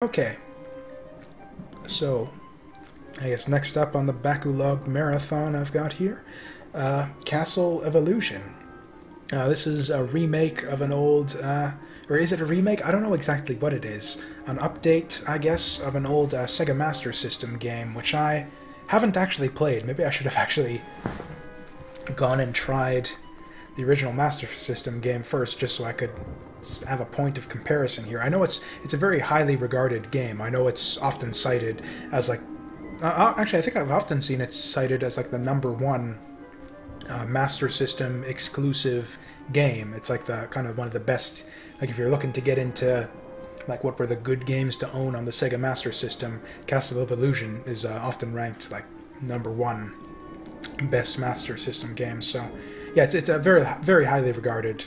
Okay, so I guess next up on the Bakulog marathon I've got here, Castle Evolution. This is a remake of an old, or is it a remake? I don't know exactly what it is. An update, I guess, of an old Sega Master System game, which I haven't actually played. Maybe I should have actually gone and tried the original Master System game first, just so I could have a point of comparison here. I know it's a very highly regarded game. I know it's often cited as like... actually, I think I've often seen it cited as like the #1 Master System exclusive game. It's like the kind of one of the best, like if you're looking to get into like what were the good games to own on the Sega Master System, Castle Evolution is often ranked like #1 best Master System game. So yeah, it's a very, very highly regarded.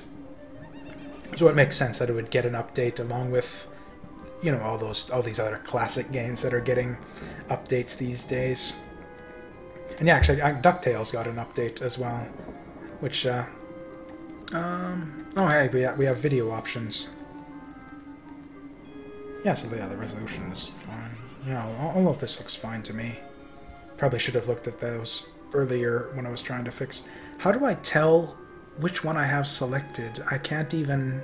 So it makes sense that it would get an update along with, you know, all these other classic games that are getting updates these days. And yeah, actually, DuckTales got an update as well, which oh hey, we have video options. Yeah, so yeah, the resolution is fine. Yeah, all of this looks fine to me. Probably should have looked at those earlier when I was trying to fix. How do I tell which one I have selected? I can't even...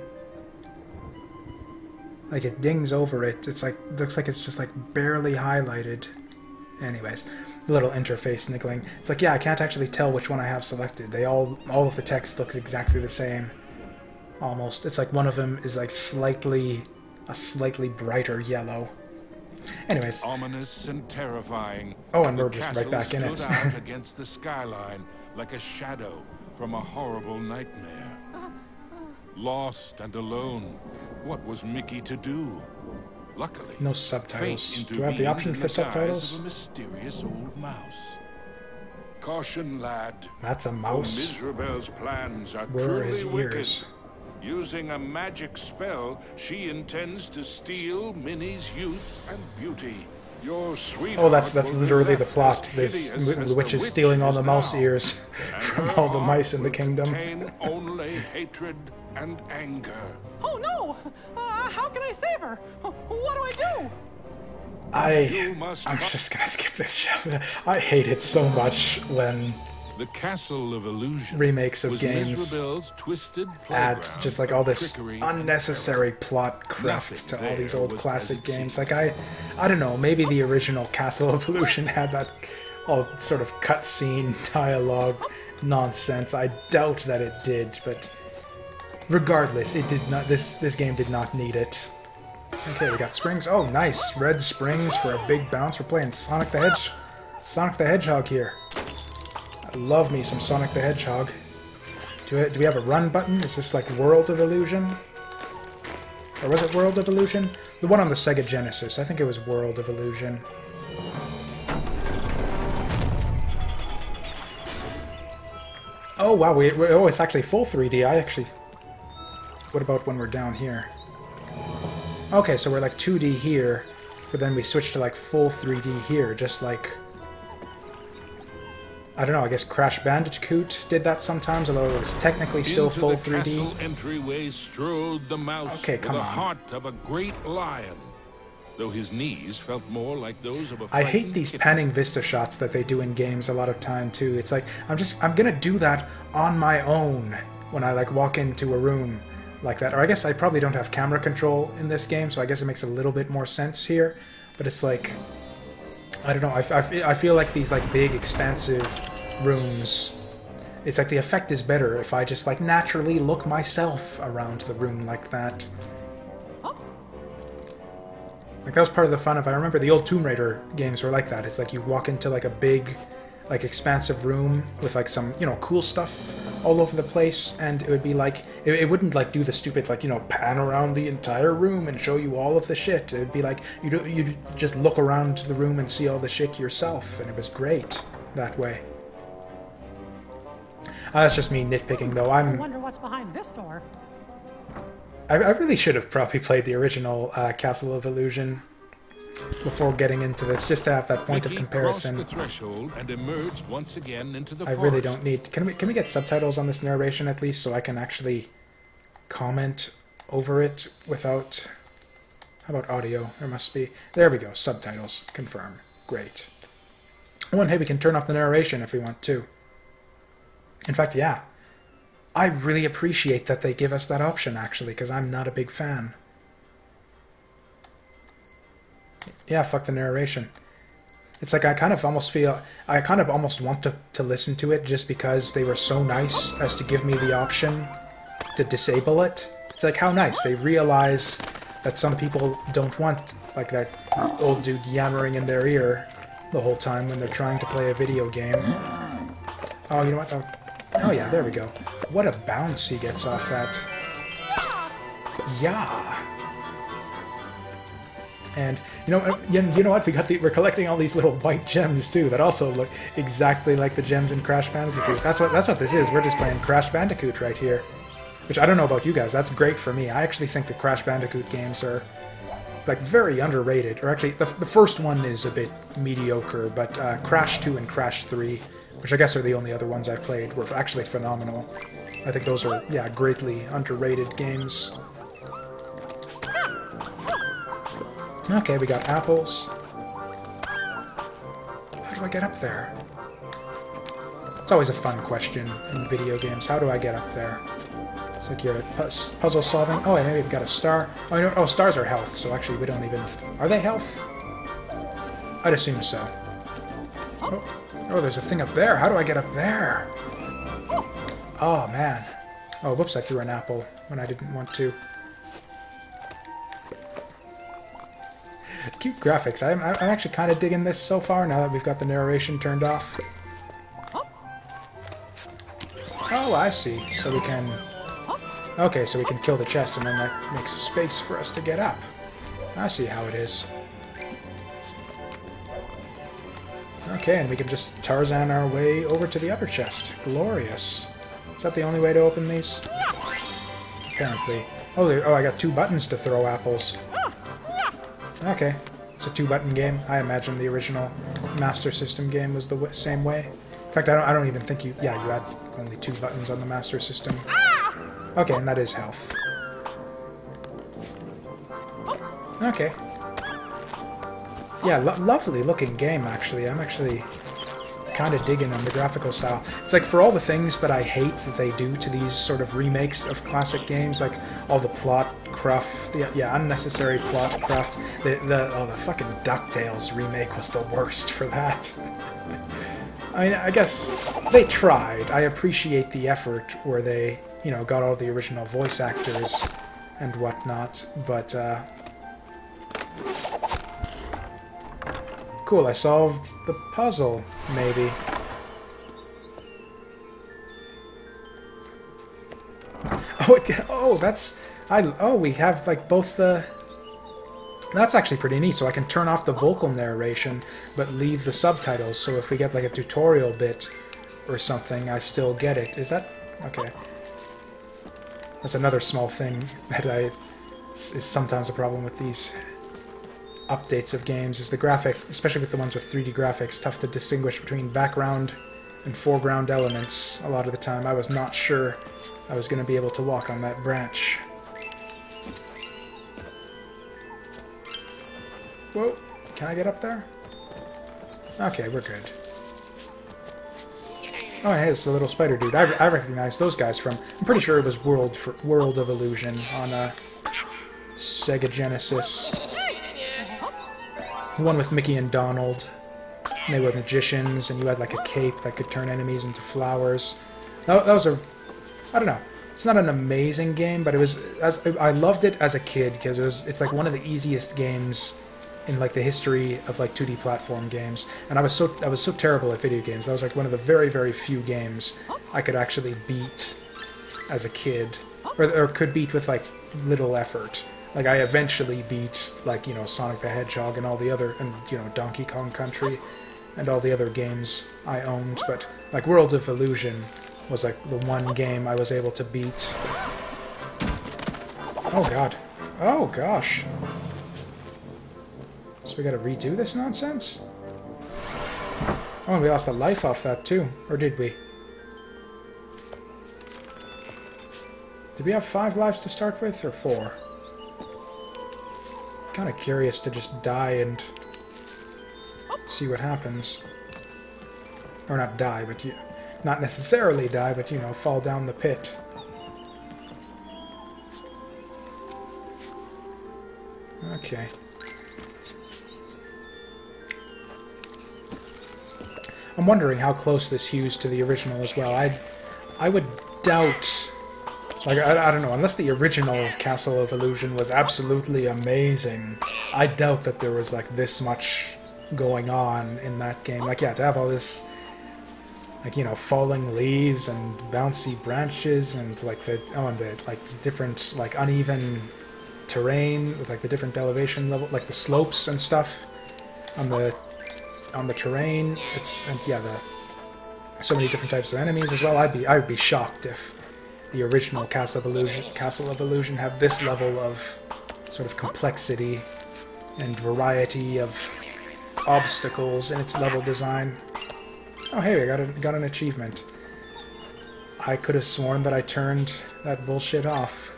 Like, it dings over it. It's like, looks like it's just like barely highlighted. Anyways, a little interface niggling. It's like, yeah, I can't actually tell which one I have selected. They all of the text looks exactly the same. Almost. It's like one of them is like a slightly brighter yellow. Anyways. Ominous and terrifying. Oh, and we're just right back in it. Out against the skyline like a shadow from a horrible nightmare. Lost and alone, what was Mickey to do? Luckily, no subtitles. Do I have the option for subtitles? A mysterious old mouse. Caution, lad. That's a mouse. Miserabel's plans are Where are his truly ears? wicked. Using a magic spell, she intends to steal Minnie's youth and beauty. Your sweetheart. Oh, that's literally the plot. The witch is stealing all the mouse ears from all the mice in the kingdom. Only hatred and anger. Oh no! How can I save her? What do I do? I'm just gonna skip this show. I hate it so much when the Castle of Illusion remakes of games add just like all this unnecessary plot craft to all these old classic games. Like I don't know, maybe the original Castle of Illusion had that all sort of cutscene dialogue nonsense. I doubt that it did, but regardless, it did not. This game did not need it. Okay, we got springs. Oh, nice, red springs for a big bounce. We're playing Sonic the Hedgehog here. I love me some Sonic the Hedgehog. Do we have a run button? Is this like World of Illusion? Or was it World of Illusion? The one on the Sega Genesis. I think it was World of Illusion. Oh wow, oh, it's actually full 3D. What about when we're down here? Okay, so we're like 2D here, but then we switch to like full 3D here, just like... I don't know, I guess Crash Bandicoot did that sometimes, although it was technically still full 3D. Entryway strode the mouse okay, come with on. The heart of a great lion, though his knees felt more like those of a I hate these panning vista shots that they do in games a lot of time too. It's like I'm gonna do that on my own when I like walk into a room like that. Or I guess I probably don't have camera control in this game, so I guess it makes a little bit more sense here. But it's like, I don't know, I feel like these like big expansive rooms, it's like the effect is better if I just like naturally look myself around the room like that. Like that was part of the fun of, I remember the old Tomb Raider games were like that. It's like you walk into like a big, like expansive room with like some, you know, cool stuff all over the place, and it would be like, it wouldn't like do the stupid like, you know, pan around the entire room and show you all of the shit. It'd be like, you'd just look around the room and see all the shit yourself, and it was great that way. That's just me nitpicking though. I wonder what's behind this door. I really should have probably played the original Castle of Illusion before getting into this, just to have that point of comparison. The threshold and emerged once again into the forest. really don't need... Can we get subtitles on this narration at least, so I can actually comment over it without How about audio? There must be. There we go. Subtitles. Confirm. Great. Oh, and hey, we can turn off the narration if we want to. In fact, yeah. I really appreciate that they give us that option, actually, because I'm not a big fan. Yeah, fuck the narration. It's like I kind of almost feel... I kind of almost want to listen to it just because they were so nice as to give me the option to disable it. It's like, how nice. They realize that some people don't want, like, that old dude yammering in their ear the whole time when they're trying to play a video game. Oh, you know what? Oh yeah, there we go. What a bounce he gets off that. Yeah. And you know what? We're collecting all these little white gems too that also look exactly like the gems in Crash Bandicoot. That's what this is. We're just playing Crash Bandicoot right here. Which I don't know about you guys. That's great for me. I actually think the Crash Bandicoot games are like very underrated. Or actually, the first one is a bit mediocre, but Crash 2 and Crash 3, which I guess are the only other ones I've played, were actually phenomenal. I think those are, yeah, greatly underrated games. Okay, we got apples. How do I get up there? It's always a fun question in video games. How do I get up there? It's like you're puzzle solving. Oh, and maybe we've got a star. Oh, stars are health, so actually we don't even... Are they health? I'd assume so. Oh, there's a thing up there. How do I get up there? Oh, man. Oh, whoops, I threw an apple when I didn't want to. Cute graphics. I'm actually kind of digging this so far now that we've got the narration turned off. Oh, I see. So we can... Okay, so we can kill the chest and then that makes space for us to get up. I see how it is. Okay, and we can just Tarzan our way over to the other chest. Glorious. Is that the only way to open these? Apparently. Oh, I got 2 buttons to throw apples. Okay. It's a 2-button game. I imagine the original Master System game was the same way. In fact, I don't even think you... Yeah, you had only 2 buttons on the Master System. Okay, and that is health. Okay. Yeah, lovely looking game, actually. I'm actually kind of digging on the graphical style. It's like, for all the things that I hate that they do to these sort of remakes of classic games, like all the plot cruft, yeah, unnecessary plot cruft. The fucking DuckTales remake was the worst for that. I mean, I guess they tried. I appreciate the effort where they, you know, got all the original voice actors and whatnot, but, cool, I solved the puzzle, maybe. Oh, we have, like, both the... That's actually pretty neat, so I can turn off the vocal narration, but leave the subtitles, so if we get, like, a tutorial bit or something, I still get it. Is that... Okay. That's another small thing that is sometimes a problem with these updates of games, is the graphic, especially with the ones with 3D graphics, tough to distinguish between background and foreground elements a lot of the time. I was not sure I was going to be able to walk on that branch. Whoa, can I get up there? Okay, we're good. Oh, hey, it's the little spider dude. I recognize those guys from... I'm pretty sure it was World of Illusion on Sega Genesis. The one with Mickey and Donald. And they were magicians, and you had like a cape that could turn enemies into flowers. That was a... I don't know. It's not an amazing game, but it was... I loved it as a kid, because it's like one of the easiest games in like the history of like 2D platform games, and I was so terrible at video games. That was like one of the very, very few games I could actually beat as a kid, or could beat with like little effort. Like I eventually beat like, you know, Sonic the Hedgehog and all the other, and you know, Donkey Kong Country and all the other games I owned, but like World of Illusion was like the one game I was able to beat. Oh god. Oh gosh. So we gotta redo this nonsense? Oh, and we lost a life off that too. Or did we? Did we have 5 lives to start with, or 4? kind of curious to just die and see what happens. Or not die, but not necessarily die, but, you know, fall down the pit. Okay. I'm wondering how close this hews to the original as well. I would doubt... Like, I don't know, unless the original Castle of Illusion was absolutely amazing, I doubt that there was, like, this much going on in that game. Like, yeah, to have all this, like, you know, falling leaves and bouncy branches and, like, the different, like, uneven terrain with, like, the different elevation level, like, the slopes and stuff on the terrain. And yeah, so many different types of enemies as well. I would be shocked if the original Castle of Illusion had this level of sort of complexity and variety of obstacles in its level design. Oh hey, I got an achievement. I could have sworn that I turned that bullshit off.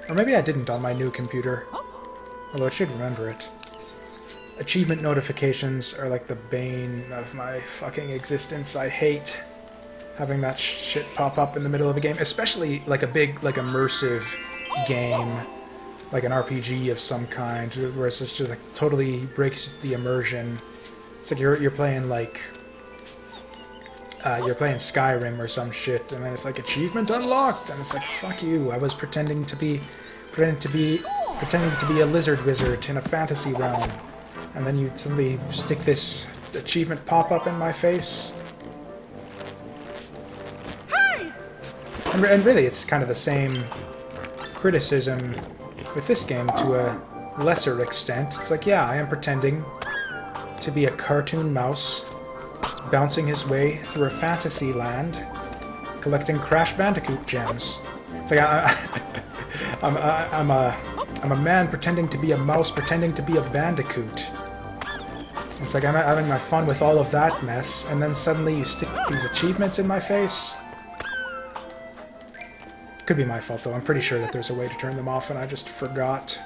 Or maybe I didn't on my new computer. Although I should remember it. Achievement notifications are like the bane of my fucking existence. I hate having that shit pop up in the middle of a game, especially like a big, like, immersive game, like an RPG of some kind, where it's just like totally breaks the immersion. It's like you're playing like you're playing Skyrim or some shit, and then it's like achievement unlocked, and it's like fuck you. I was pretending to be a lizard wizard in a fantasy realm, and then you suddenly stick this achievement pop up in my face. And really, it's kind of the same criticism with this game to a lesser extent. It's like, yeah, I am pretending to be a cartoon mouse bouncing his way through a fantasy land, collecting Crash Bandicoot gems. It's like I'm a man pretending to be a mouse, pretending to be a bandicoot. It's like I'm having my fun with all of that mess, and then suddenly you stick these achievements in my face. Could be my fault, though. I'm pretty sure that there's a way to turn them off, and I just forgot.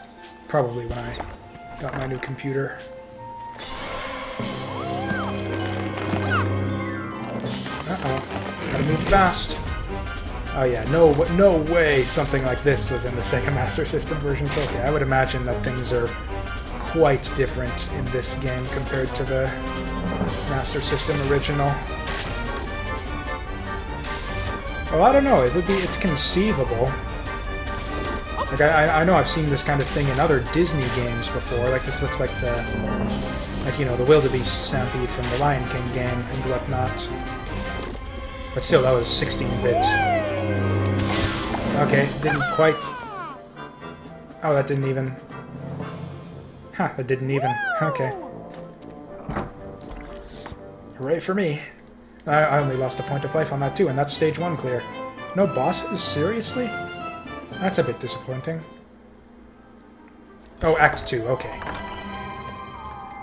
Probably when I got my new computer. Uh-oh. Gotta move fast. Oh yeah, no way something like this was in the Sega Master System version. So okay, I would imagine that things are quite different in this game compared to the Master System original. Well, I don't know. It's conceivable. Like, I know I've seen this kind of thing in other Disney games before. Like, this looks like you know, the wildebeest stampede from the Lion King game and whatnot. But still, that was 16-bit. Okay, didn't quite... Oh, that didn't even... Huh, that didn't even... Okay. Hooray for me. I only lost a point of life on that too, and that's stage 1 clear. No bosses? Seriously? That's a bit disappointing. Oh, Act 2, okay.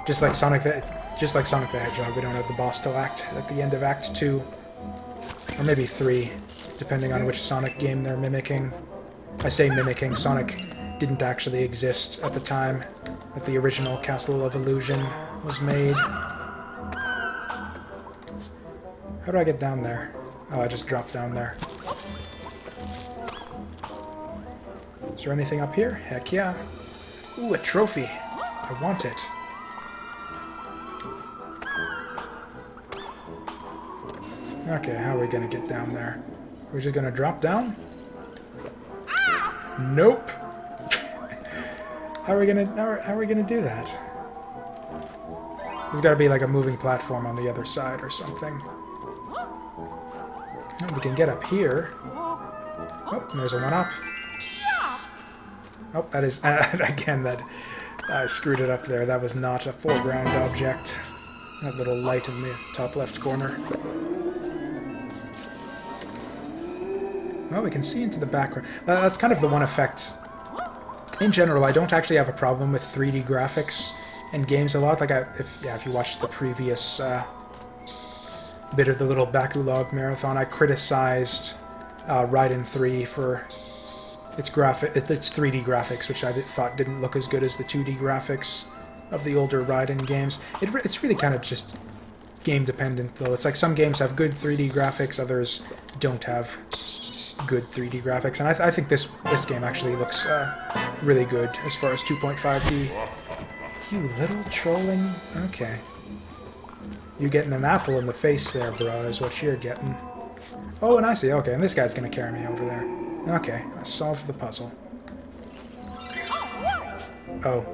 Just like Sonic the Hedgehog, we don't have the boss till at the end of Act 2. Or maybe 3, depending on which Sonic game they're mimicking. I say mimicking, Sonic didn't actually exist at the time that the original Castle of Illusion was made. How do I get down there? Oh, I just dropped down there. Is there anything up here? Heck yeah. Ooh, a trophy. I want it. Okay, how are we gonna get down there? Are we just gonna drop down? Nope. How are we gonna do that? There's gotta be like a moving platform on the other side or something. Oh, we can get up here. Oh, there's a one-up. Oh, that is... again, that... I screwed it up there. That was not a foreground object. That little light in the top left corner. Well, we can see into the background. That's kind of the one effect. In general, I don't actually have a problem with 3D graphics in games a lot. Like, if you watched the previous... bit of the little Bakulog marathon, I criticized Raiden 3 for It's 3D graphics, which I thought didn't look as good as the 2D graphics of the older Raiden games. It's really kind of just game dependent, though. It's like some games have good 3D graphics, others don't have good 3D graphics, and I think this game actually looks really good as far as 2.5D. You little trolling... Okay. You getting an apple in the face there, bro, is what you're getting. Oh, and I see. Okay, and this guy's gonna carry me over there. Okay, I solved the puzzle. Oh.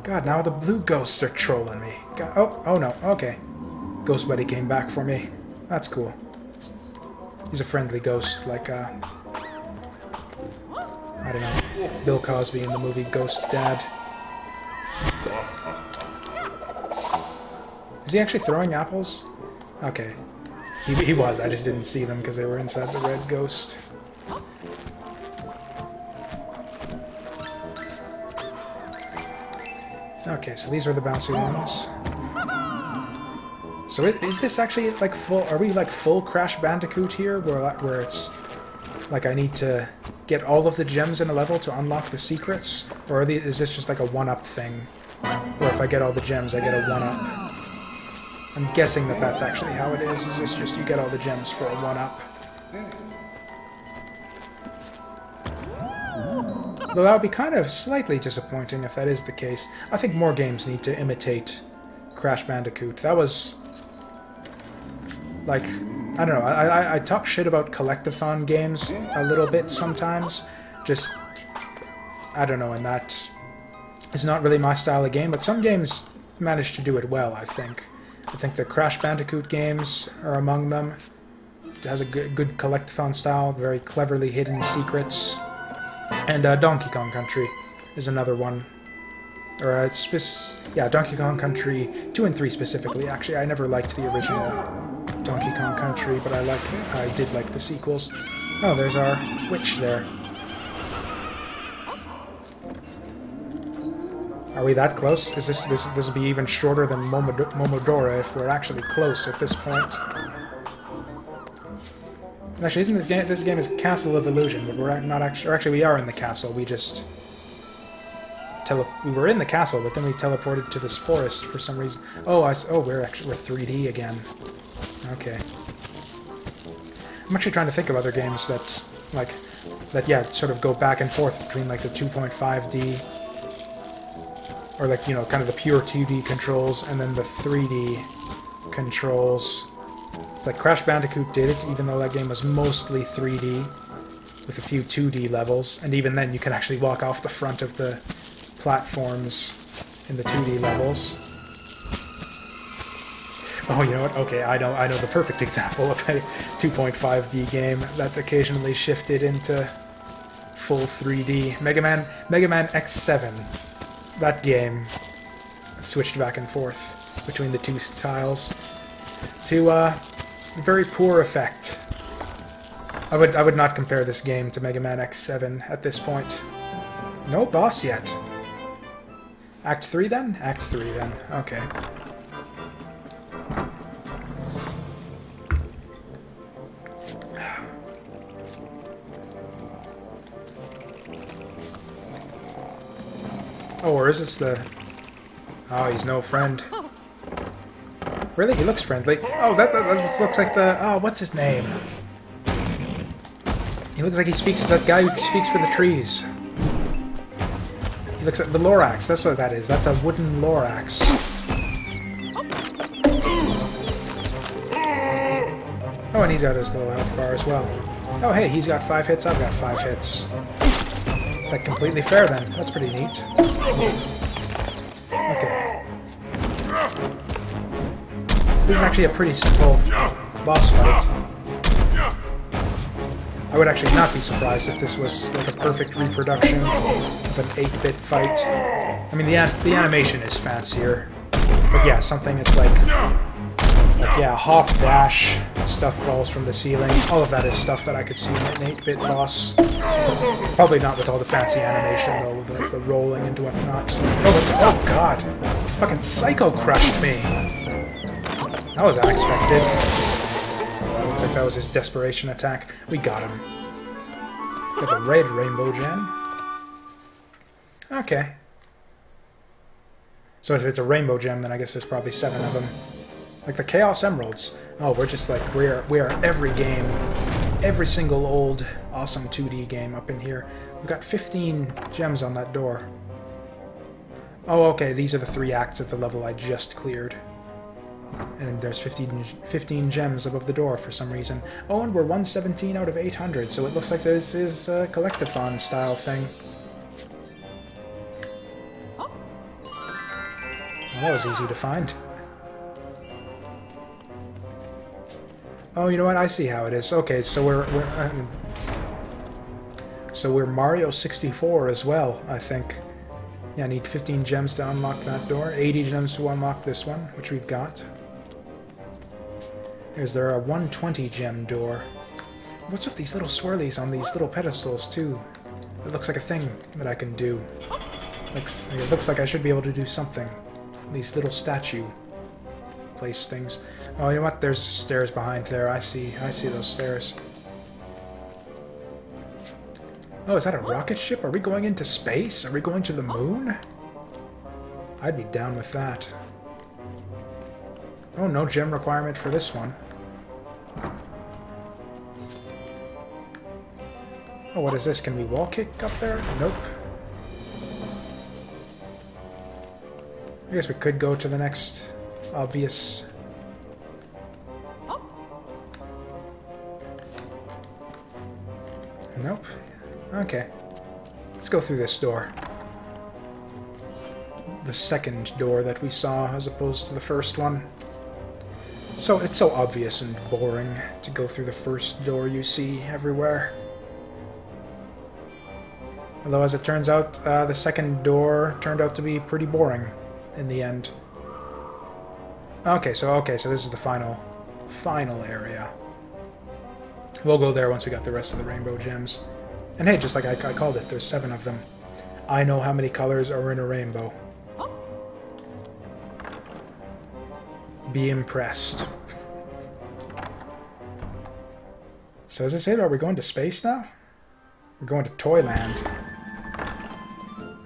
God, now the blue ghosts are trolling me. God, oh no, okay. Ghost buddy came back for me. That's cool. He's a friendly ghost, like, I don't know, Bill Cosby in the movie Ghost Dad. Is he actually throwing apples? Okay. He was, I just didn't see them because they were inside the red ghost. Okay, so these are the bouncy ones. So is this actually like full... Are we like full Crash Bandicoot here? Where it's like I need to get all of the gems in a level to unlock the secrets? Or is this just like a one-up thing? Where if I get all the gems, I get a one-up? I'm guessing that that's actually how it is. Is this just you get all the gems for a one-up? Though that would be kind of slightly disappointing if that is the case. I think more games need to imitate Crash Bandicoot. That was... like, I don't know, I talk shit about collectathon games a little bit sometimes. Just, I don't know, and that is not really my style of game, but some games manage to do it well, I think. I think the Crash Bandicoot games are among them. It has a good collectathon style, very cleverly hidden secrets. And Donkey Kong Country is another one. Or, yeah, Donkey Kong Country 2 and 3 specifically, actually. I never liked the original Donkey Kong Country, but I did like the sequels. Oh, there's our witch there. Are we that close? Is this will be even shorter than Momodora if we're actually close at this point. And actually, isn't this game is Castle of Illusion, but we're not actually... Or actually, we are in the castle. We just... We were in the castle, but then we teleported to this forest for some reason. Oh, we're 3D again. Okay. I'm actually trying to think of other games that, like, yeah, sort of go back and forth between, like, the 2.5D, or, like, you know, kind of the pure 2D controls, and then the 3D controls. It's like Crash Bandicoot did it, even though that game was mostly 3D, with a few 2D levels, and even then you can actually walk off the front of the platforms in the 2D levels. Oh, you know what? Okay, I know the perfect example of a 2.5D game that occasionally shifted into full 3D. Mega Man X7. That game switched back and forth between the two styles to very poor effect. I would not compare this game to Mega Man X7 at this point. No boss yet. Act 3 then? Act 3 then. Okay. Oh, or is this the... Oh, he's no friend. Really? He looks friendly. Oh, that looks like the... Oh, what's his name? He looks like he speaks to that guy who speaks for the trees. He looks at the Lorax. That's what that is. That's a wooden Lorax. Oh, and he's got his little health bar as well. Oh, hey, he's got 5 hits. I've got 5 hits. It's like completely fair then. That's pretty neat. Okay. This is actually a pretty simple boss fight. I would actually not be surprised if this was like a perfect reproduction of an 8-bit fight. I mean, the animation is fancier. But yeah, something that's like yeah, hop, dash, stuff falls from the ceiling. All of that is stuff that I could see in an 8-bit boss. Probably not with all the fancy animation, though, with like the rolling and whatnot. Oh, God! Fucking Psycho crushed me! That was unexpected. Looks like that was his desperation attack. We got him. Got the red rainbow gem. Okay. So if it's a rainbow gem, then I guess there's probably 7 of them. Like the Chaos Emeralds. Oh, we're just like, we are every game, every single old awesome 2D game up in here. We've got 15 gems on that door. Oh, okay, these are the 3 acts of the level I just cleared. And there's 15 gems above the door for some reason. Oh, and we're 117 out of 800, so it looks like this is a collectathon style thing. Well, that was easy to find. Oh, you know what? I see how it is. Okay, so we're Mario 64 as well, I think. Yeah, I need 15 gems to unlock that door, 80 gems to unlock this one, which we've got. Is there a 120 gem door? What's with these little swirlies on these little pedestals, too? It looks like a thing that I can do. It looks like I should be able to do something. These little statue place things. Oh, you know what? There's stairs behind there. I see those stairs. Oh, is that a rocket ship? Are we going into space? Are we going to the moon? I'd be down with that. Oh, no gem requirement for this one. Oh, what is this? Can we wall kick up there? Nope. I guess we could go to the next obvious... Nope. Okay. Let's go through this door. The second door that we saw as opposed to the first one. So it's so obvious and boring to go through the first door you see everywhere. Although as it turns out, the second door turned out to be pretty boring in the end. Okay, so this is the final area. We'll go there once we got the rest of the rainbow gems. And hey, just like I called it, there's 7 of them. I know how many colors are in a rainbow. Be impressed. So as I said, are we going to space now? We're going to Toyland.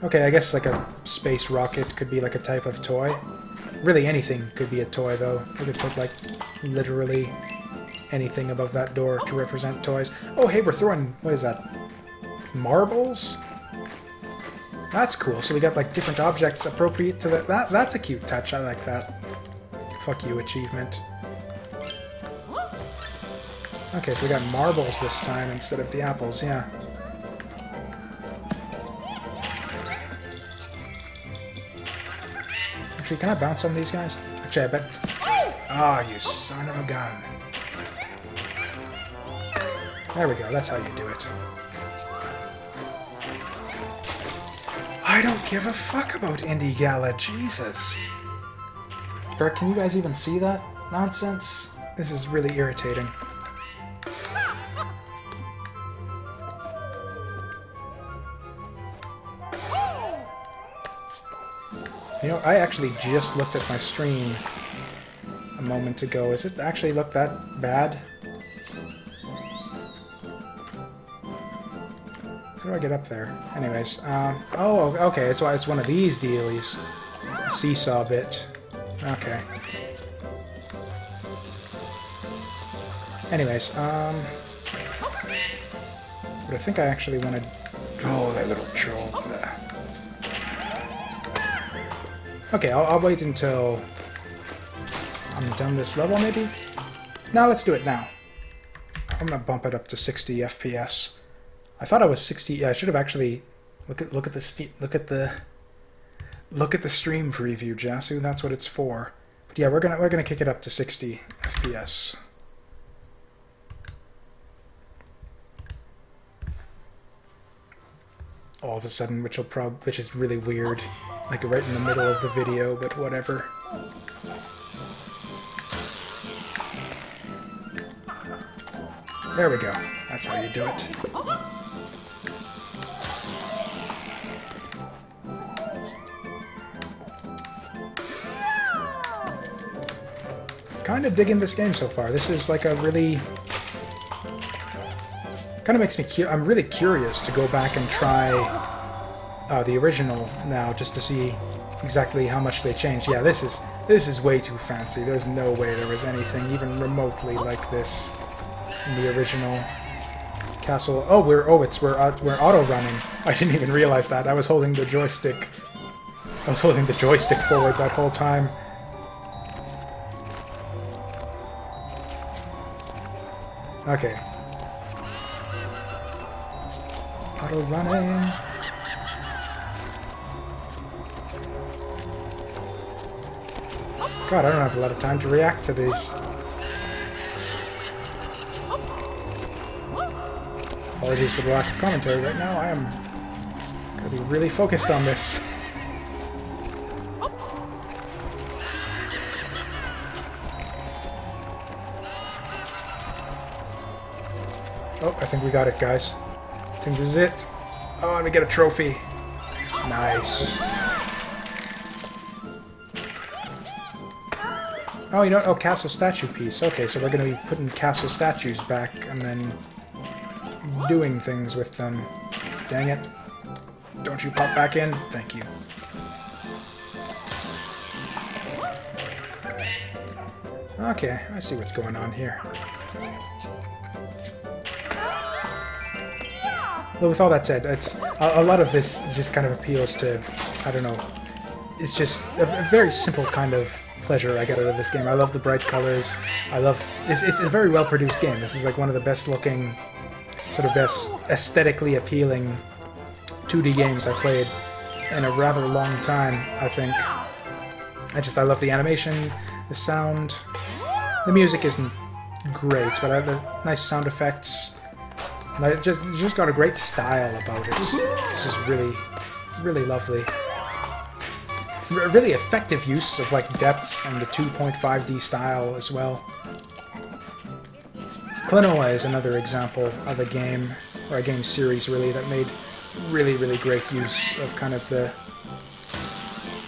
Okay, I guess like a space rocket could be like a type of toy. Really anything could be a toy though. We could put like literally anything above that door to represent toys. Oh hey, we're throwing, what is that? Marbles? That's cool. So we got like different objects appropriate to that. That's a cute touch. I like that. Fuck you, achievement. Okay, so we got marbles this time instead of the apples, yeah. Actually, can I bounce on these guys? Actually, I bet... Ah, you son of a gun. There we go, that's how you do it. I don't give a fuck about Indie Gala, Jesus. Bert, can you guys even see that nonsense? This is really irritating. You know, I actually just looked at my stream a moment ago. Does it actually look that bad? How do I get up there? Anyways, oh, okay, it's one of these dealies. Seesaw bit. Okay. Anyways, but I think I actually want to... Oh, that little troll. Okay, I'll wait until I'm done this level, maybe? No, let's do it now. I'm gonna bump it up to 60 FPS. I thought I was 60. Yeah, I should have actually look at the stream preview, Jasu. That's what it's for. But yeah, we're gonna kick it up to 60 FPS. All of a sudden, which is really weird, like right in the middle of the video, but whatever. There we go. That's how you do it. Kind of digging this game so far. This is like a really Kind of makes me I'm really curious to go back and try the original now, just to see exactly how much they changed. Yeah, this is way too fancy. There's no way there was anything even remotely like this in the original castle. Oh, we're auto running. I didn't even realize that. I was holding the joystick. I was holding the joystick forward that whole time. Okay. Auto running. God, I don't have a lot of time to react to these. Apologies for the lack of commentary right now. I am going to be really focused on this. Oh, I think we got it, guys. I think this is it. Oh, let me get a trophy. Nice. Oh, you know, oh, castle statue piece. Okay, so we're going to be putting castle statues back and then doing things with them. Dang it. Don't you pop back in? Thank you. Okay, I see what's going on here. Well, with all that said, it's a lot of this just kind of appeals to, I don't know, it's just a very simple kind of pleasure I get out of this game. I love the bright colors. It's a very well produced game. This is like one of the best looking, sort of best aesthetically appealing 2D games I've played in a rather long time, I think. I love the animation, the sound. The music isn't great, but I have the nice sound effects. It just got a great style about it. This is really, really lovely. Really effective use of like depth and the 2.5D style as well. Klonoa is another example of a game, or a game series really, that made really, really great use of kind of the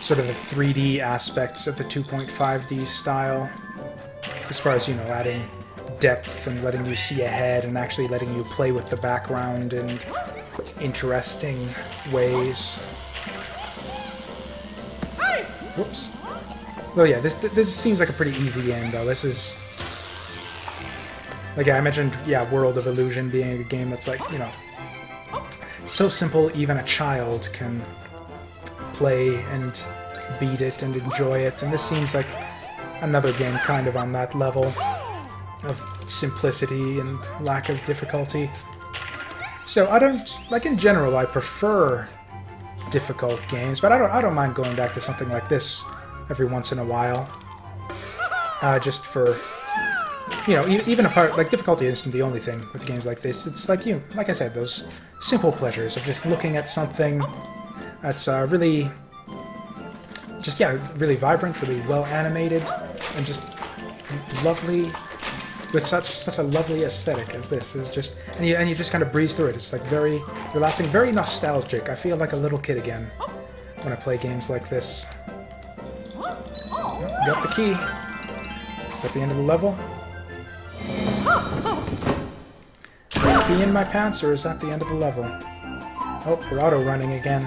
sort of the 3D aspects of the 2.5D style. As far as, you know, adding depth and letting you see ahead and actually letting you play with the background in interesting ways. Whoops. Well, yeah, this seems like a pretty easy game, though. This is... Like I mentioned, yeah, World of Illusion being a game that's like, you know, so simple even a child can play and beat it and enjoy it. And this seems like another game kind of on that level of simplicity and lack of difficulty. So I don't, like, in general, I prefer difficult games, but I don't mind going back to something like this every once in a while. Just for, you know, even apart, like, difficulty isn't the only thing with games like this. It's like, you, like I said, those simple pleasures of just looking at something that's really, just, yeah, really vibrant, really well animated, and just lovely, with such a lovely aesthetic as this. Is just, and you just kind of breeze through it. It's like very relaxing, very nostalgic. I feel like a little kid again when I play games like this. Oh, got the key. It's at the end of the level. The key in my pants, or is that the end of the level? Oh, we're auto running again.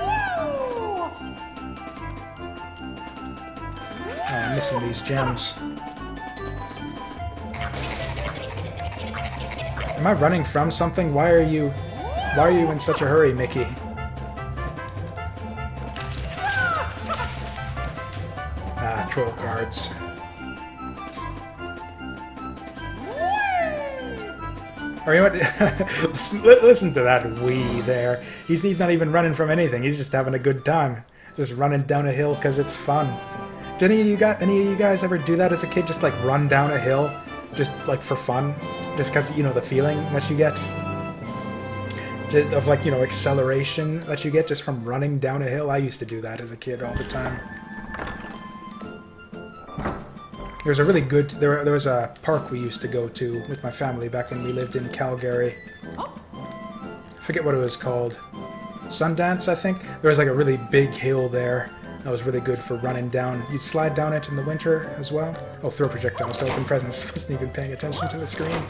Oh, I'm missing these gems. Am I running from something? Why are you in such a hurry, Mickey? Ah, troll cards. Or you know what? Listen to that wee there. He's not even running from anything. He's just having a good time. Just running down a hill because it's fun. Did any of you guys ever do that as a kid? Just like run down a hill? Just like for fun? Just because, you know, the feeling that you get of, like, you know, acceleration that you get just from running down a hill. I used to do that as a kid all the time. There was a really good, there was a park we used to go to with my family back when we lived in Calgary. I forget what it was called. Sundance, I think? There was like a really big hill there that was really good for running down. You'd slide down it in the winter as well. Oh, throw projectiles to open presents. Wasn't even paying attention to the screen.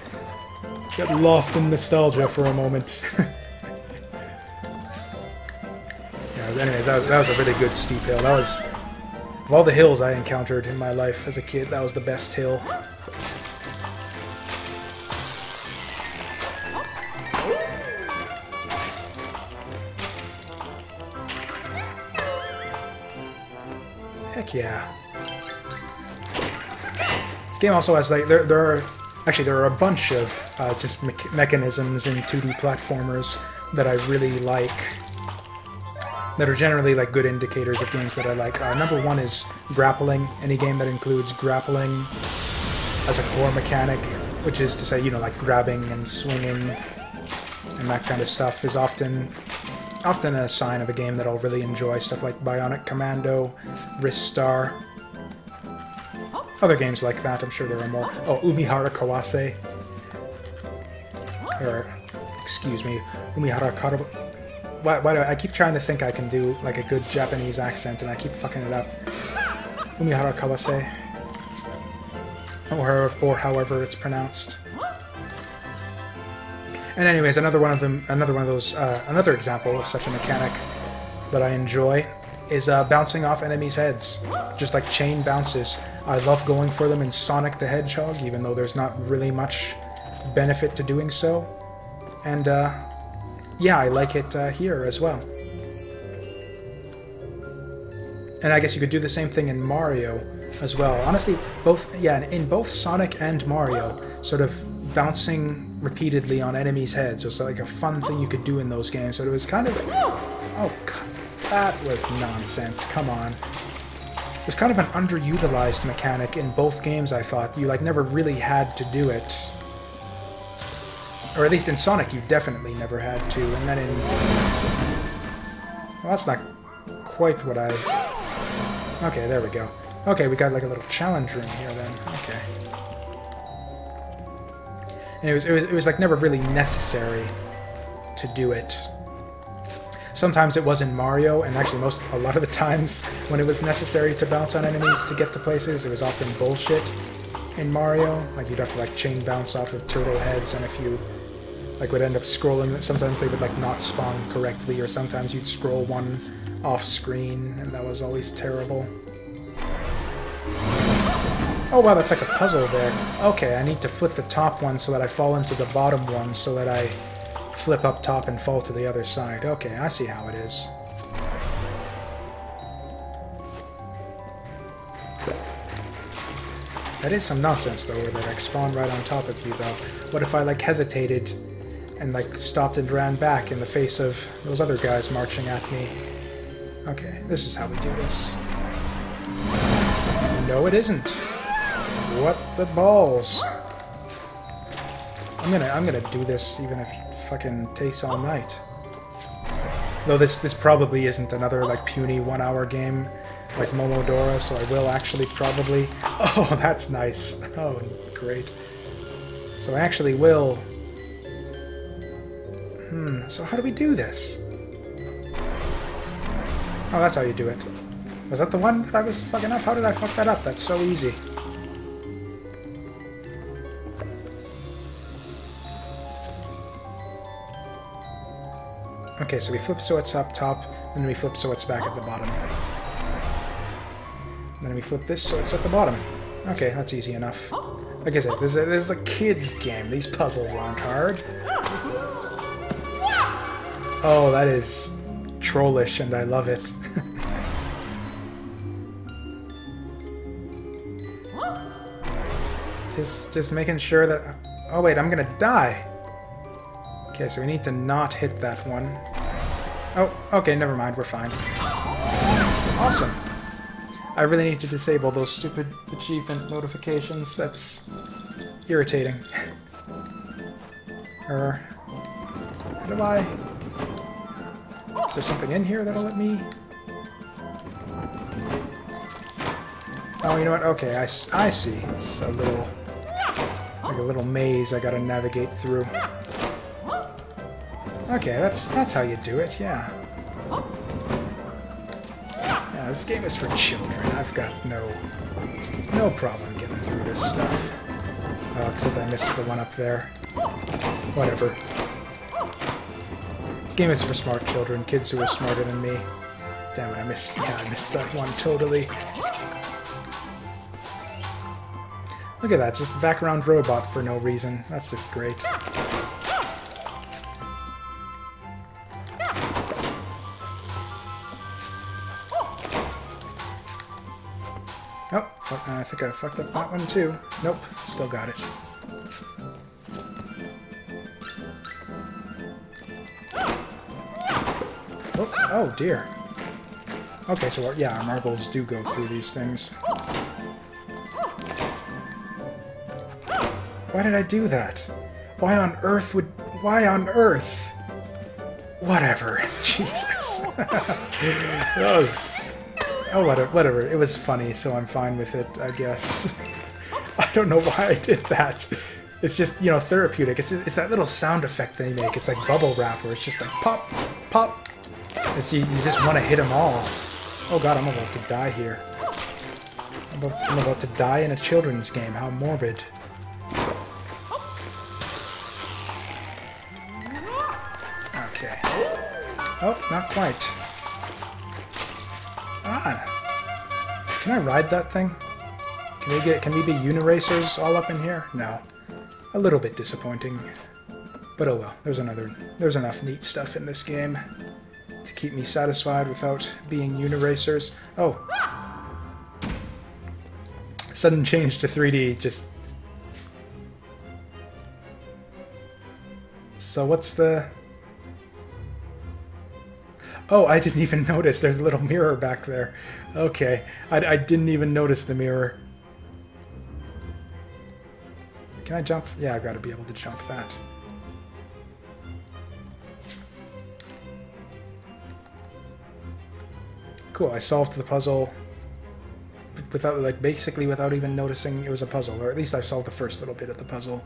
Got lost in nostalgia for a moment. Yeah, anyways, that was a really good steep hill. That was... Of all the hills I encountered in my life as a kid, that was the best hill. Heck yeah. This game also has, like, there are a bunch of just mechanisms in 2D platformers that I really like, that are generally like good indicators of games that I like. Number one is grappling. Any game that includes grappling as a core mechanic, which is to say, you know, like grabbing and swinging and that kind of stuff, is often a sign of a game that I'll really enjoy. Stuff like Bionic Commando, Ristar. Other games like that, I'm sure there are more. Oh, Umihara Kawase. Or, excuse me, Umihara Kawase. Why do I keep trying to think I can do like a good Japanese accent and I keep fucking it up? Umihara Kawase. Or however it's pronounced. And anyways, another example of such a mechanic that I enjoy is bouncing off enemies' heads. Just like chain bounces. I love going for them in Sonic the Hedgehog, even though there's not really much benefit to doing so. And, yeah, I like it here as well. And I guess you could do the same thing in Mario as well. Honestly, in both Sonic and Mario, sort of bouncing repeatedly on enemies' heads was like a fun thing you could do in those games. So it was kind of... Oh, God, that was nonsense. Come on. It was kind of an underutilized mechanic in both games, I thought. You, like, never really had to do it. Or at least in Sonic, you definitely never had to. And then in... Well, that's not quite what I... Okay, there we go. Okay, we got like a little challenge room here then. Okay. And it was like never really necessary to do it. Sometimes it was in Mario, and actually a lot of the times when it was necessary to bounce on enemies to get to places, it was often bullshit in Mario. Like you'd have to like chain bounce off of turtle heads, and if you like would end up scrolling, sometimes they would like not spawn correctly, or sometimes you'd scroll one off screen, and that was always terrible. Oh wow, that's like a puzzle there. Okay, I need to flip the top one so that I fall into the bottom one so that I flip up top and fall to the other side. Okay, I see how it is. That is some nonsense though, where they like spawn right on top of you though. What if I like hesitated and like stopped and ran back in the face of those other guys marching at me? Okay, this is how we do this. No, it isn't. What the balls? I'm gonna do this even if it fucking takes all night. Though this probably isn't another like puny 1 hour game like Momodora, so I will actually probably... Oh, that's nice. Oh, great. So I actually will... so how do we do this? Oh, that's how you do it. Was that the one that I was fucking up? How did I fuck that up? That's so easy. Okay, so we flip so it's up top, and then we flip so it's back at the bottom. And then we flip this so it's at the bottom. Okay, that's easy enough. Like I said, this is a kid's game. These puzzles aren't hard. Oh, that is trollish, and I love it. Just making sure that... Oh wait, I'm gonna die. Okay, so we need to not hit that one. Oh, okay, never mind, we're fine. Awesome. I really need to disable those stupid achievement notifications. That's irritating. Or... How do I... Is there something in here that'll let me... Oh, you know what? Okay, I see. It's a little... like a little maze I gotta navigate through. Okay, that's how you do it, yeah. Yeah, this game is for children. I've got no problem getting through this stuff. Oh, except I missed the one up there. Whatever. This game is for smart children, kids who are smarter than me. Damn it, I missed that one totally. Look at that, just background robot for no reason. That's just great. Oh, I think I fucked up that one too. Nope, still got it. Oh dear. Okay, so yeah, our marbles do go through these things. Why did I do that? Why on earth would... Why on earth? Whatever. Jesus. That was... Oh, whatever. It was funny, so I'm fine with it, I guess. I don't know why I did that. It's just, you know, therapeutic. It's that little sound effect they make. It's like bubble wrap, where it's just like pop, pop. It's, you just want to hit them all. Oh god, I'm about to die here. I'm about to die in a children's game. How morbid. Okay. Oh, not quite. Ah. Can I ride that thing? Can we be uniracers all up in here? No. A little bit disappointing. But oh well, there's enough neat stuff in this game to keep me satisfied without being uniracers. Oh. Sudden change to 3D, just... So what's the... Oh, I didn't even notice. There's a little mirror back there. Okay. I didn't even notice the mirror. Can I jump? Yeah, I've got to be able to jump that. Cool, I solved the puzzle without, like, basically without even noticing it was a puzzle. Or at least I've solved the first little bit of the puzzle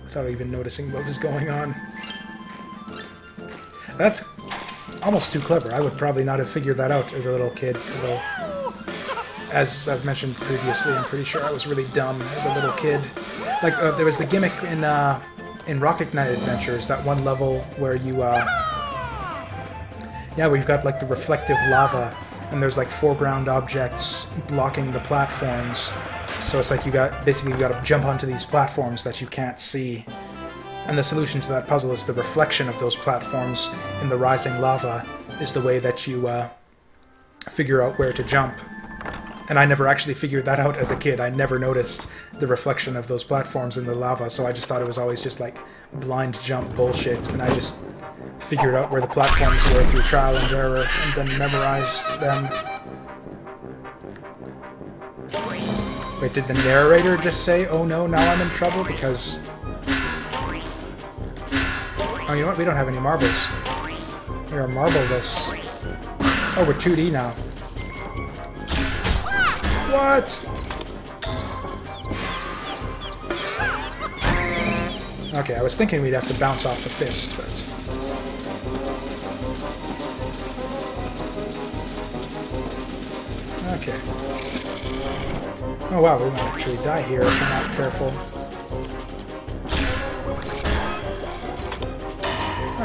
without even noticing what was going on. That's almost too clever. I would probably not have figured that out as a little kid, although, as I've mentioned previously, I'm pretty sure I was really dumb as a little kid. Like, there was the gimmick in Rocket Knight Adventures, that one level where you, yeah, we've got, like, the reflective lava, and there's, like, foreground objects blocking the platforms. So it's like basically you gotta jump onto these platforms that you can't see. And the solution to that puzzle is the reflection of those platforms in the rising lava is the way that you figure out where to jump. And I never actually figured that out as a kid. I never noticed the reflection of those platforms in the lava, so I just thought it was always just like blind jump bullshit, and I just figured out where the platforms were through trial and error, and then memorized them. Wait, did the narrator just say, oh no, now I'm in trouble? Because... Oh, you know what? We don't have any marbles. We are marbleless. Oh, we're 2D now. What? Okay, I was thinking we'd have to bounce off the fist, but... Okay. Oh wow, we might actually die here if we're not careful.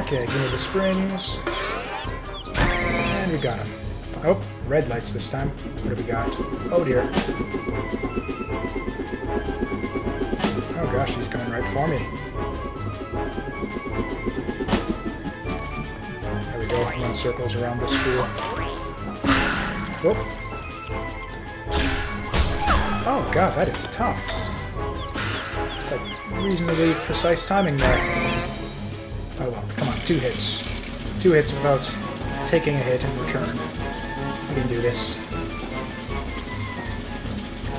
Okay, give me the springs. And we got him. Oh, red lights this time. What do we got? Oh dear. Oh gosh, he's coming right for me. There we go, run circles around this fool. Whoop. Oh god, that is tough. It's like reasonably precise timing there. Oh well, come on, 2 hits. 2 hits without taking a hit in return. I can do this.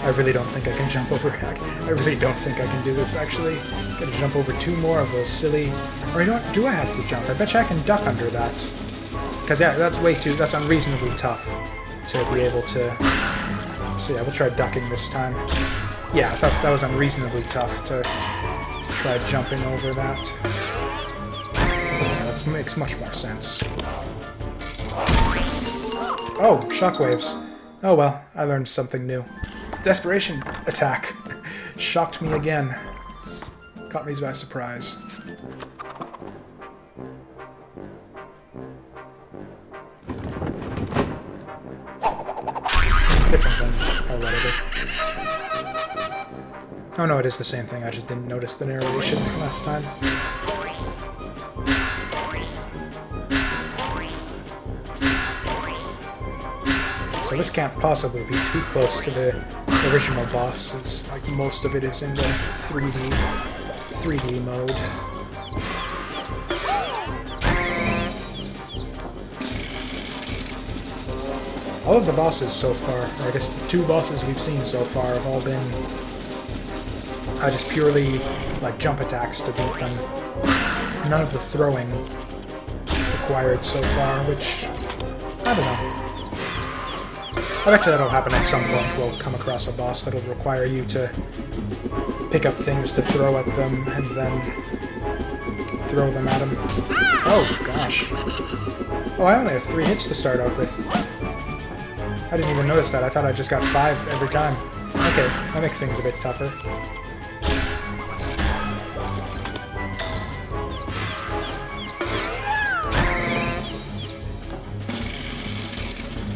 I really don't think I can jump over... I really don't think I can do this, actually. Gotta jump over 2 more of those silly... Or you know what? Do I have to jump? I bet you I can duck under that. Because, yeah, that's way too... That's unreasonably tough to be able to... So, yeah, we'll try ducking this time. Yeah, I thought that was unreasonably tough to try jumping over that. Yeah, that makes much more sense. Oh, shockwaves. Oh well, I learned something new. Desperation attack. Shocked me again. Caught me by surprise. different than... oh, whatever. Oh no, it is the same thing, I just didn't notice the narration last time. So this can't possibly be too close to the original boss, since like most of it is in the 3D mode. All of the bosses so far, or I guess the 2 bosses we've seen so far, have all been just purely like jump attacks to beat them. None of the throwing required so far, which, I don't know. I bet you that'll happen at some point. We'll come across a boss that'll require you to pick up things to throw at them, and then throw them at them. Oh, gosh. Oh, I only have 3 hits to start out with. I didn't even notice that. I thought I just got 5 every time. Okay, that makes things a bit tougher.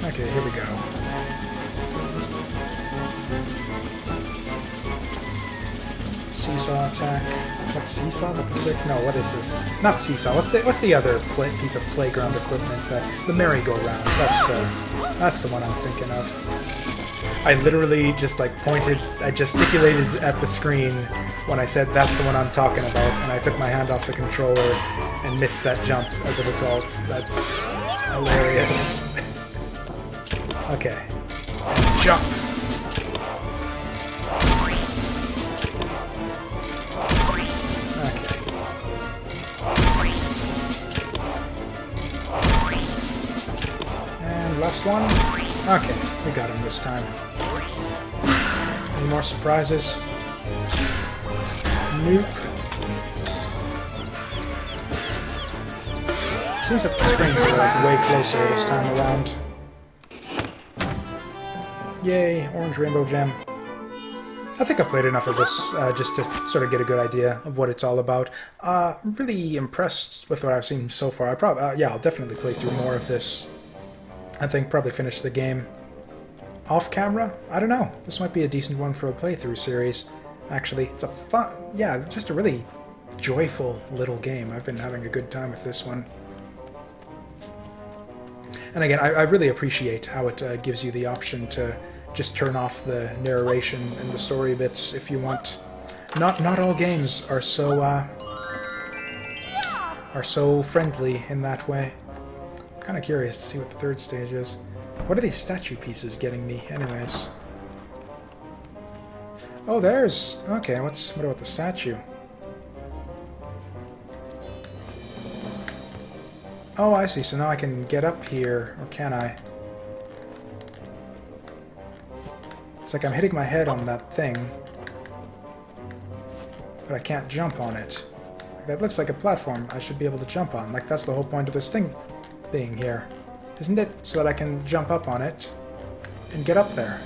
Okay, here we go. Seesaw attack. What, seesaw? What the frick? No, what is this? Not seesaw. What's the other piece of playground equipment? The merry-go-round. That's the one I'm thinking of. I literally just like I gesticulated at the screen when I said that's the one I'm talking about, and I took my hand off the controller and missed that jump as a result. That's hilarious. Okay. Jump! Okay. And last one. Okay, we got him this time. Any more surprises? Nope. Seems that the screens are like way closer this time around. Yay, orange rainbow gem. I think I've played enough of this just to sort of get a good idea of what it's all about. Really impressed with what I've seen so far. Yeah, I'll definitely play through more of this. I think probably finish the game off camera? I don't know. This might be a decent one for a playthrough series. Actually, it's a fun, yeah, just a really joyful little game. I've been having a good time with this one. And again, I really appreciate how it gives you the option to just turn off the narration and the story bits if you want. Not all games are so friendly in that way. I'm kind of curious to see what the 3rd stage is. What are these statue pieces getting me, anyways? Oh, there's... okay, what about the statue? Oh, I see, so now I can get up here, or can I? It's like I'm hitting my head on that thing, but I can't jump on it. That looks like a platform I should be able to jump on. Like, that's the whole point of this thing being here, isn't it? So that I can jump up on it and get up there.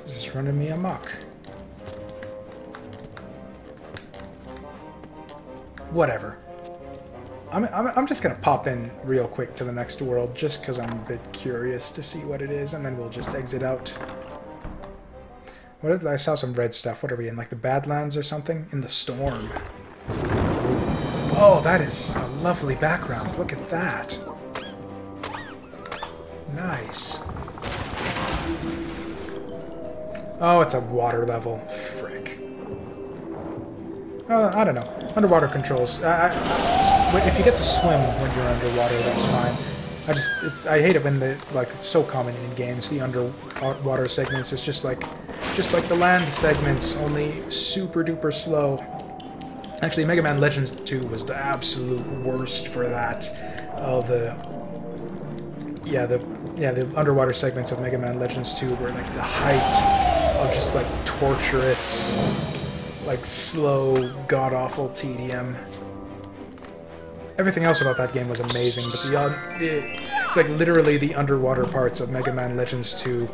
This is running me amok. Whatever. I'm just gonna pop in real quick to the next world, just because I'm a bit curious to see what it is, and then we'll just exit out. What if I saw some red stuff? What are we in, like the Badlands or something? In the storm. Ooh. Oh, that is a lovely background. Look at that. Nice. Oh, it's a water level. Frick. I don't know. Underwater controls. If you get to swim when you're underwater, that's fine. I hate it when it's so common in games, the underwater segments. It's just like the land segments, only super duper slow. Actually, Mega Man Legends 2 was the absolute worst for that. The underwater segments of Mega Man Legends 2 were like the height of just like torturous, like slow, god-awful tedium. Everything else about that game was amazing, but it's like literally the underwater parts of Mega Man Legends 2.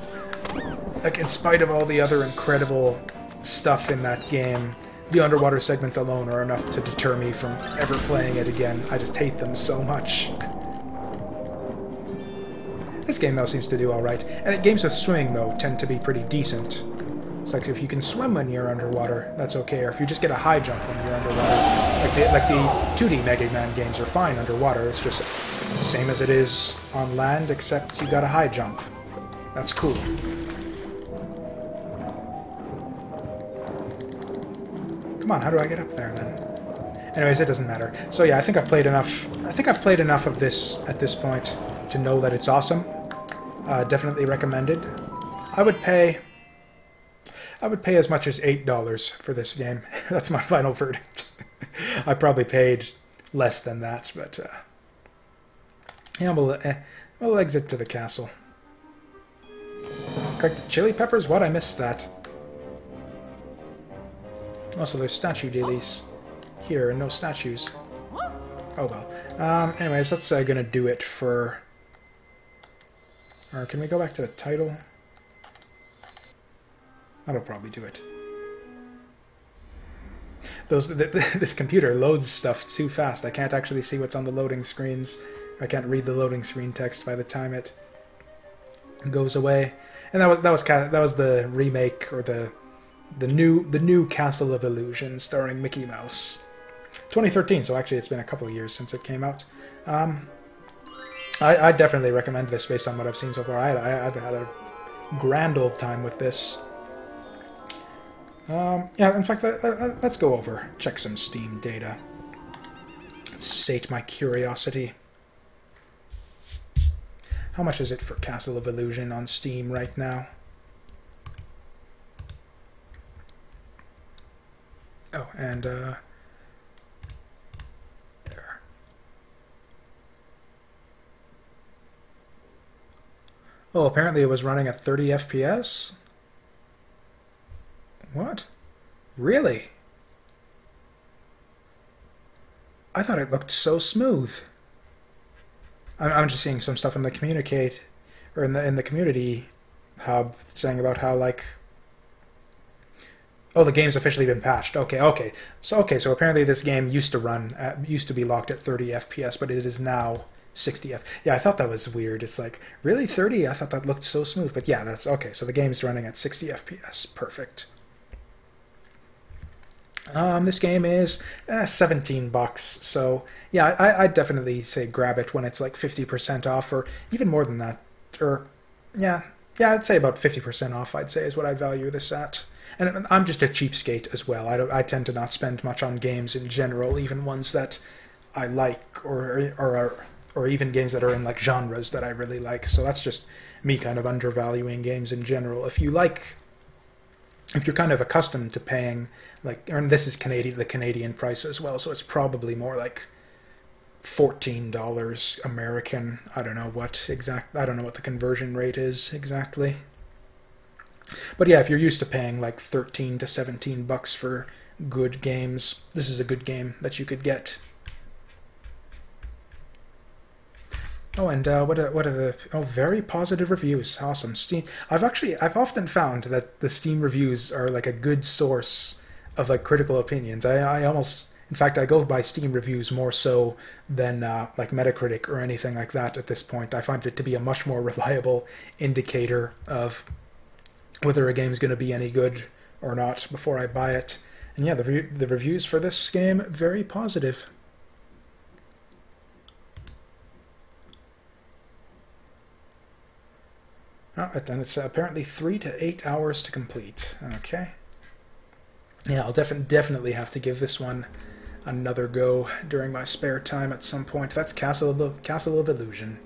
Like, in spite of all the other incredible stuff in that game, the underwater segments alone are enough to deter me from ever playing it again. I just hate them so much. This game, though, seems to do alright. And games with swimming, though, tend to be pretty decent. It's like if you can swim when you're underwater, that's okay. Or if you just get a high jump when you're underwater. Like the 2D Mega Man games are fine underwater. It's just the same as it is on land, except you got a high jump. That's cool. Come on, how do I get up there then? Anyways, it doesn't matter. So yeah, I think I've played enough. I think I've played enough of this at this point to know that it's awesome. Definitely recommended. I would pay as much as $8 for this game. That's my final verdict. I probably paid less than that, but yeah, we'll exit to the castle. Collect the chili peppers? What? I missed that. Also, there's statue dailies here, and no statues. Oh well. Anyways, that's gonna do it for... Or can we go back to the title? That'll probably do it. This computer loads stuff too fast. I can't actually see what's on the loading screens. I can't read the loading screen text by the time it goes away. And that was the remake, or the new Castle of Illusion starring Mickey Mouse. 2013, so actually it's been a couple of years since it came out. I definitely recommend this based on what I've seen so far. I've had a grand old time with this. Yeah, in fact, let's go over, check some Steam data. Sate my curiosity. How much is it for Castle of Illusion on Steam right now? Oh, and, there. Oh, apparently it was running at 30 FPS? What? Really? I thought it looked so smooth. I'm just seeing some stuff in the communicate, or in the community hub, saying about how, like, oh, the game's officially been patched. Okay. So apparently this game used to be locked at 30 FPS, but it is now 60 FPS. Yeah, I thought that was weird. It's like, really 30? I thought that looked so smooth. But yeah, that's okay. So the game's running at 60 FPS. Perfect. This game is $17, so yeah, I'd definitely say grab it when it's like 50% off, or even more than that, or yeah, I'd say about 50% off, I'd say, is what I value this at. And I'm just a cheapskate as well. I tend to not spend much on games in general, even ones that I like, or even games that are in like genres that I really like. So that's just me kind of undervaluing games in general. If you're kind of accustomed to paying, like, and this is the Canadian price as well, so it's probably more like $14 American. I don't know what the conversion rate is exactly. But yeah, if you're used to paying like 13 to 17 bucks for good games, this is a good game that you could get. Oh, and what are the very positive reviews? Awesome. Steam. I've often found that the Steam reviews are like a good source of like critical opinions. In fact, I go by Steam reviews more so than like Metacritic or anything like that at this point. I find it to be a much more reliable indicator of whether a game's going to be any good or not before I buy it. And yeah, the reviews for this game, very positive. Oh, then it's apparently 3 to 8 hours to complete. Okay. Yeah, I'll definitely have to give this one another go during my spare time at some point. That's Castle of Illusion.